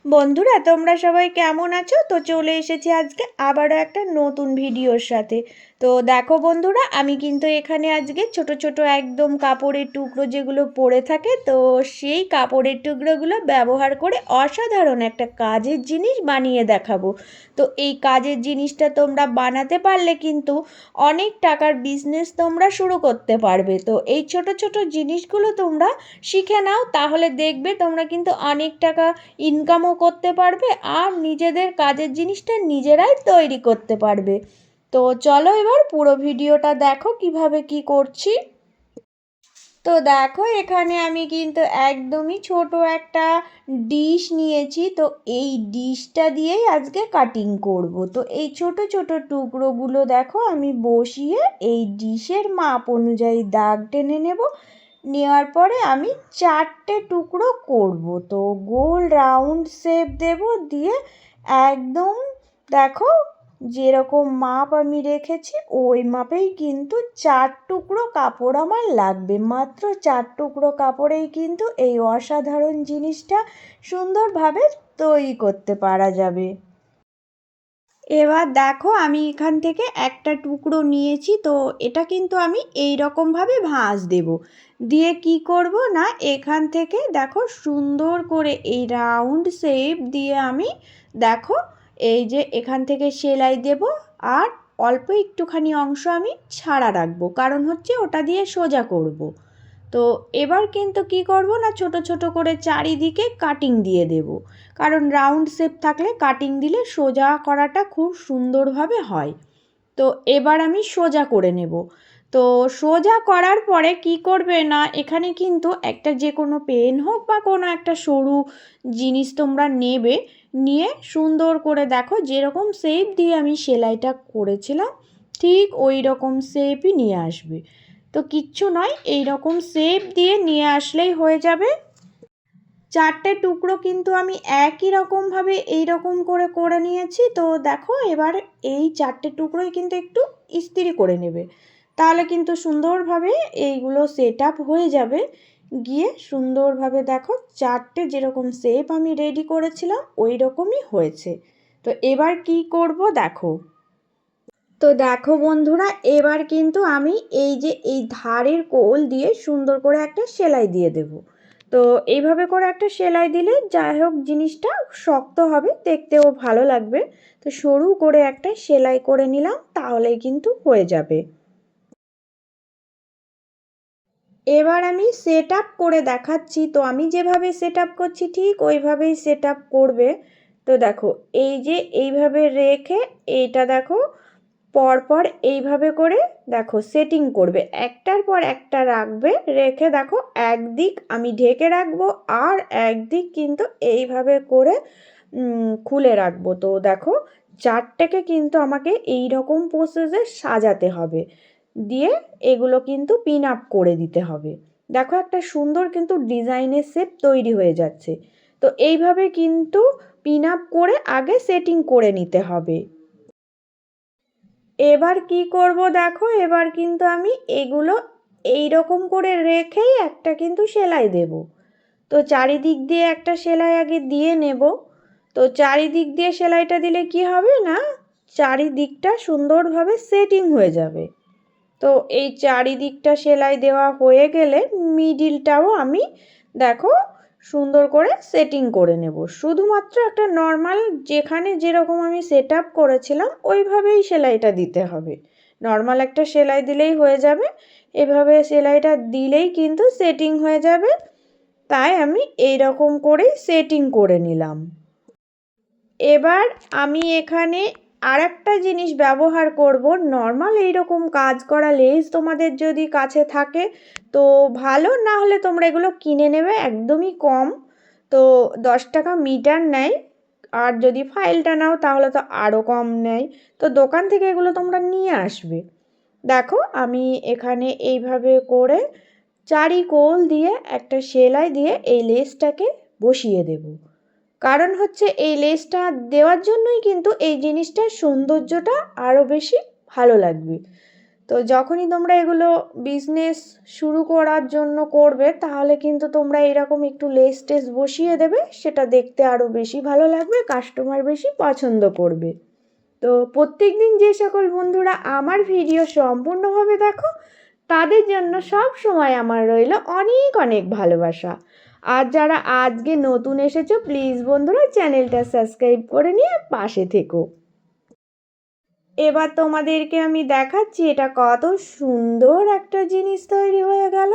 বন্ধুরা তোমরা সবাই কেমন আছো? তো চলে এসেছি আজকে আবারও একটা নতুন ভিডিওর সাথে। তো দেখো বন্ধুরা, আমি কিন্তু এখানে আজকে ছোট ছোট একদম কাপড়ের টুকরো যেগুলো পড়ে থাকে, তো সেই কাপড়ের টুকরোগুলো ব্যবহার করে অসাধারণ একটা কাজের জিনিস বানিয়ে দেখাবো। তো এই কাজের জিনিসটা তোমরা বানাতে পারলে কিন্তু অনেক টাকার বিজনেস তোমরা শুরু করতে পারবে। তো এই ছোট ছোট জিনিসগুলো তোমরা শিখে নাও, তাহলে দেখবে তোমরা কিন্তু অনেক টাকা ইনকামও করতে পারবে আর নিজেদের কাজের জিনিসটা নিজেরাই তৈরি করতে পারবে। তো চলো এবার পুরো ভিডিওটা দেখো কিভাবে কি করছি। তো দেখো এখানে আমি কিন্তু একদমই ছোট একটা ডিশ নিয়েছি। তো এই ডিশটা দিয়েই আজকে কাটিং করব। তো এই ছোট ছোট টুকরোগুলো দেখো আমি বসিয়ে এই ডিশের মাপ অনুযায়ী দাগ টেনে নেব। নেওয়ার পরে আমি 4টে টুকরো করব। তো গোল রাউন্ড শেপ দেব, দিয়ে একদম দেখো যেরকম মাপ আমি রেখেছি ওই মাপেই কিন্তু 4 টুকরো কাপড় আমার লাগবে। মাত্র 4 টুকরো কাপড়েই কিন্তু এই অসাধারণ জিনিসটা সুন্দরভাবে তৈরি করতে পারা যাবে। এবার দেখো আমি এখান থেকে একটা টুকরো নিয়েছি, তো এটা কিন্তু আমি এই রকমভাবে ভাঁজ দেব। দিয়ে কি করব না, এখান থেকে দেখো সুন্দর করে এই রাউন্ড শেপ দিয়ে আমি দেখো এই যে এখান থেকে সেলাই দেব। আর অল্প একটুখানি অংশ আমি ছাড়া রাখবো, কারণ হচ্ছে ওটা দিয়ে সোজা করব। তো এবার কিন্তু কি করব না, ছোট ছোট করে চারিদিকে কাটিং দিয়ে দেব, কারণ রাউন্ড শেপ থাকলে কাটিং দিলে সোজা করাটা খুব সুন্দরভাবে হয়। তো এবার আমি সোজা করে নেব। তো সোজা করার পরে কি করবে না, এখানে কিন্তু একটা যে কোনো পেন হোক বা কোনো একটা সরু জিনিস তোমরা নেবে, নিয়ে সুন্দর করে দেখো যেরকম শেপ দিয়ে আমি সেলাইটা করেছিলাম ঠিক ওই রকম শেপই নিয়ে আসবে। তো কিচ্ছু নয়, এই রকম শেপ দিয়ে নিয়ে আসলেই হয়ে যাবে। 4টে টুকরো কিন্তু আমি একই রকমভাবে এই রকম করে করে নিয়েছি। তো দেখো এবার এই 4টে টুকরোই কিন্তু একটু ইস্ত্রি করে নেবে, তাহলে কিন্তু সুন্দরভাবে এইগুলো সেট আপ হয়ে যাবে। গিয়ে সুন্দরভাবে দেখো 4টে যেরকম শেপ আমি রেডি করেছিলাম ওই রকমই হয়েছে। তো এবার কি করব দেখো। তো দেখো বন্ধুরা, এবার কিন্তু আমি এই যে এই ধারের কোল দিয়ে সুন্দর করে একটা সেলাই দিয়ে দেব। তো এইভাবে করে একটা সেলাই দিলে যাই হোক জিনিসটা শক্ত হবে, দেখতেও ভালো লাগবে। তো সরু করে একটা সেলাই করে নিলাম, তাহলেই কিন্তু হয়ে যাবে। এবার আমি সেট আপ করে দেখাচ্ছি। তো আমি যেভাবে সেট আপ করছি ঠিক ওইভাবেই সেট আপ করবে। তো দেখো এই যে এইভাবে রেখে এইটা দেখো পরপর এইভাবে করে দেখো সেটিং করবে, একটার পর একটা রাখবে, রেখে দেখো একদিক আমি ঢেকে রাখবো আর একদিক কিন্তু এইভাবে করে খুলে রাখবো। তো দেখো 4টেকে কিন্তু আমাকে এই রকম প্রসেসে সাজাতে হবে, দিয়ে এগুলো কিন্তু পিন আপ করে দিতে হবে। দেখো একটা সুন্দর কিন্তু ডিজাইনের শেপ তৈরি হয়ে যাচ্ছে। তো এইভাবে কিন্তু পিন আপ করে আগে সেটিং করে নিতে হবে। এবার কি করব দেখো, এবার কিন্তু আমি এগুলো এই রকম করে রেখেই একটা কিন্তু সেলাই দেব। তো চারিদিক দিয়ে একটা সেলাই আগে দিয়ে নেব। তো চারিদিক দিয়ে সেলাইটা দিলে কি হবে না, চারিদিকটা সুন্দরভাবে সেটিং হয়ে যাবে। তো এই চারিদিকটা সেলাই দেওয়া হয়ে গেলে মিডিলটাও আমি দেখো সুন্দর করে সেটিং করে নেব। শুধুমাত্র একটা নর্মাল যেখানে যেরকম আমি সেট আপ করেছিলাম ওইভাবেই সেলাইটা দিতে হবে। নর্মাল একটা সেলাই দিলেই হয়ে যাবে। এভাবে সেলাইটা দিলেই কিন্তু সেটিং হয়ে যাবে। তাই আমি এই রকম করেই সেটিং করে নিলাম। এবার আমি এখানে আরেকটা জিনিস ব্যবহার করব। নর্মাল এইরকম কাজ করা লেস তোমাদের যদি কাছে থাকে তো ভালো, না হলে তোমরা এগুলো কিনে নেবে, একদমই কম। তো 10 টাকা মিটার নেয়। আর যদি ফাইলটা নাও তাহলে তো আরও কম নেয়। তো দোকান থেকে এগুলো তোমরা নিয়ে আসবে। দেখো আমি এখানে এইভাবে করে চারিকোণ দিয়ে একটা সেলাই দিয়ে এই লেসটাকে বসিয়ে দেব। কারণ হচ্ছে এই লেসটা দেওয়ার জন্যই কিন্তু এই জিনিসটার সৌন্দর্যটা আরও বেশি ভালো লাগবে। তো যখনই তোমরা এগুলো বিজনেস শুরু করার জন্য করবে, তাহলে কিন্তু তোমরা এরকম একটু লেস টেস বসিয়ে দেবে, সেটা দেখতে আরও বেশি ভালো লাগবে, কাস্টমার বেশি পছন্দ করবে। তো প্রত্যেক দিন যে সকল বন্ধুরা আমার ভিডিও সম্পূর্ণভাবে দেখো, তাদের জন্য সব সময় আমার রইল অনেক অনেক ভালোবাসা। আর যারা আজকে নতুন এসেছো, প্লিজ বন্ধুরা চ্যানেলটা সাবস্ক্রাইব করে নিয়ে পাশে থেকো। এবার তোমাদেরকে আমি দেখাচ্ছি এটা কত সুন্দর একটা জিনিস তৈরি হয়ে গেল।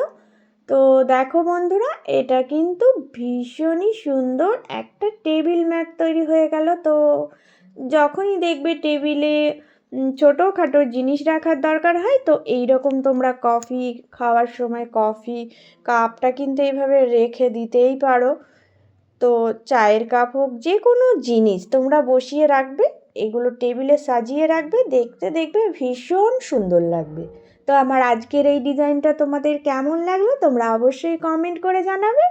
তো দেখো বন্ধুরা, এটা কিন্তু ভীষণই সুন্দর একটা টেবিল ম্যাট তৈরি হয়ে গেল। তো যখনই দেখবে টেবিলে ছোটোখাটো জিনিস রাখার দরকার হয়, তো এইরকম তোমরা কফি খাওয়ার সময় কফি কাপটা কিন্তু এইভাবে রেখে দিতেই পারো। তো চায়ের কাপ হোক, যে কোনো জিনিস তোমরা বসিয়ে রাখবে, এগুলো টেবিলে সাজিয়ে রাখবে, দেখতে দেখবে ভীষণ সুন্দর লাগবে। তো আমার আজকের এই ডিজাইনটা তোমাদের কেমন লাগলো তোমরা অবশ্যই কমেন্ট করে জানাবে।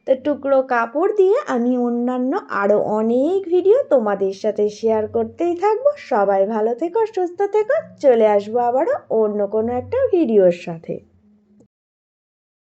তো টুকরো কাপড় দিয়ে আমি অন্যান্য আরও অনেক ভিডিও তোমাদের সাথে শেয়ার করতেই থাকবো। সবাই ভালো থেকো, সুস্থ থেকো, চলে আসবো আবারও অন্য কোনো একটা ভিডিওর সাথে।